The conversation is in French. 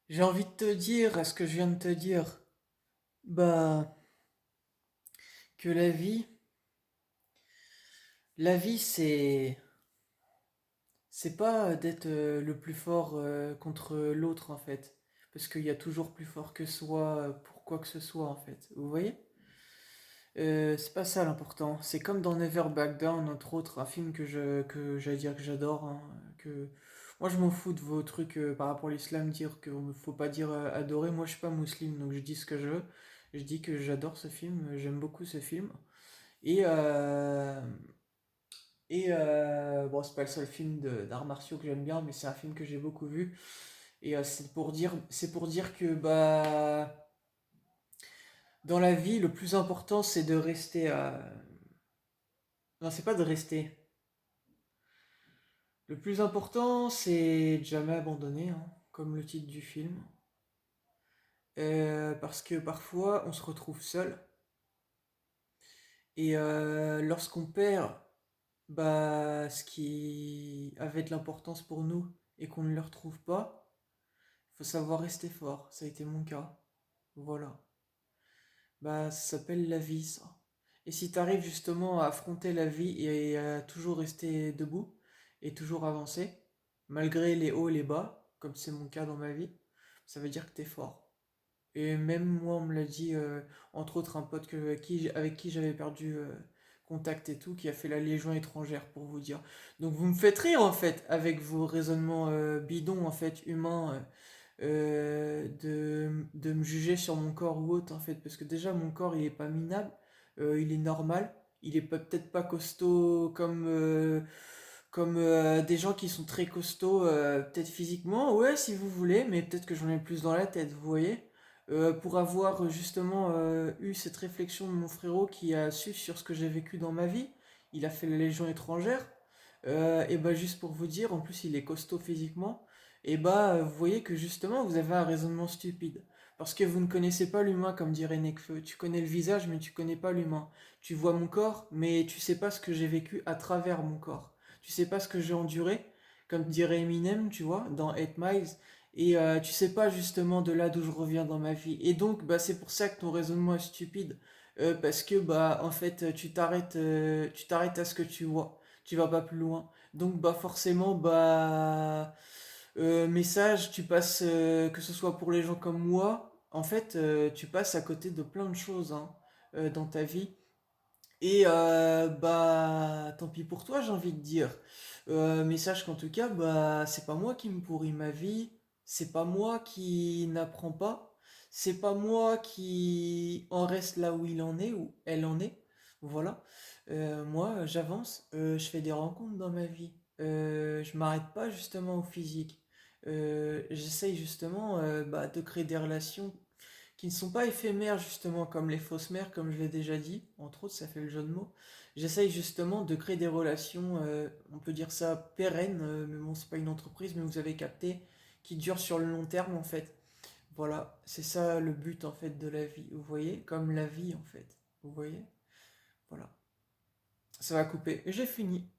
J'ai envie de te dire, à ce que je viens de te dire, bah, que la vie c'est pas d'être le plus fort contre l'autre en fait. Parce qu'il y a toujours plus fort que soi pour quoi que ce soit en fait. Vous voyez? C'est pas ça l'important. C'est comme dans Never Back Down, entre autres, un film que j'allais dire que j'adore. Hein, que moi je m'en fous de vos trucs par rapport à l'islam, dire que faut pas dire adorer. Moi je suis pas musulman, donc je dis ce que je veux. Je dis que j'adore ce film, j'aime beaucoup ce film. Et bon, c'est pas le seul film d'arts martiaux que j'aime bien, mais c'est un film que j'ai beaucoup vu. Et c'est pour dire que bah dans la vie, le plus important c'est de rester. Non, c'est pas de rester. Le plus important, c'est de jamais abandonner, hein, comme le titre du film. Parce que parfois, on se retrouve seul. Et lorsqu'on perd bah, ce qui avait de l'importance pour nous et qu'on ne le retrouve pas, il faut savoir rester fort. Ça a été mon cas. Voilà. Bah, ça s'appelle la vie, ça. Et si tu arrives justement à affronter la vie et à toujours rester debout et toujours avancer, malgré les hauts et les bas, comme c'est mon cas dans ma vie, ça veut dire que t'es fort. Et même moi, on me l'a dit, entre autres un pote avec qui j'avais perdu contact et tout, qui a fait la Légion étrangère, pour vous dire. Donc vous me faites rire en fait, avec vos raisonnements bidons en fait, humains, de me juger sur mon corps ou autre en fait, parce que déjà mon corps il est pas minable, il est normal, il est peut-être pas costaud comme des gens qui sont très costauds, peut-être physiquement, ouais si vous voulez, mais peut-être que j'en ai plus dans la tête, vous voyez. Pour avoir justement eu cette réflexion de mon frérot qui a su sur ce que j'ai vécu dans ma vie, il a fait la Légion étrangère, et bah juste pour vous dire, en plus il est costaud physiquement, et bah vous voyez que justement vous avez un raisonnement stupide. Parce que vous ne connaissez pas l'humain comme dirait Nekfeu. Tu connais le visage mais tu connais pas l'humain. Tu vois mon corps mais tu sais pas ce que j'ai vécu à travers mon corps. Tu sais pas ce que j'ai enduré, comme dirait Eminem, tu vois, dans 8 Miles. Et tu sais pas justement de là d'où je reviens dans ma vie. Et donc bah c'est pour ça que ton raisonnement est stupide. Parce que bah en fait tu t'arrêtes à ce que tu vois, tu vas pas plus loin. Donc bah forcément bah message, tu passes que ce soit pour les gens comme moi, en fait tu passes à côté de plein de choses hein, dans ta vie. Et bah tant pis pour toi, j'ai envie de dire. Message qu'en tout cas bah c'est pas moi qui me pourris ma vie, c'est pas moi qui n'apprends pas, c'est pas moi qui en reste là où il en est ou elle en est. Voilà. Moi j'avance, je fais des rencontres dans ma vie. Je m'arrête pas justement au physique. J'essaye justement bah, de créer des relations qui ne sont pas éphémères justement comme les fausses mères, comme je l'ai déjà dit, entre autres ça fait le jeu de mots. J'essaye justement de créer des relations, on peut dire ça pérennes, mais bon c'est pas une entreprise, mais vous avez capté, qui durent sur le long terme en fait. Voilà, c'est ça le but en fait de la vie, vous voyez, comme la vie en fait, vous voyez, voilà. Ça va couper, et j'ai fini.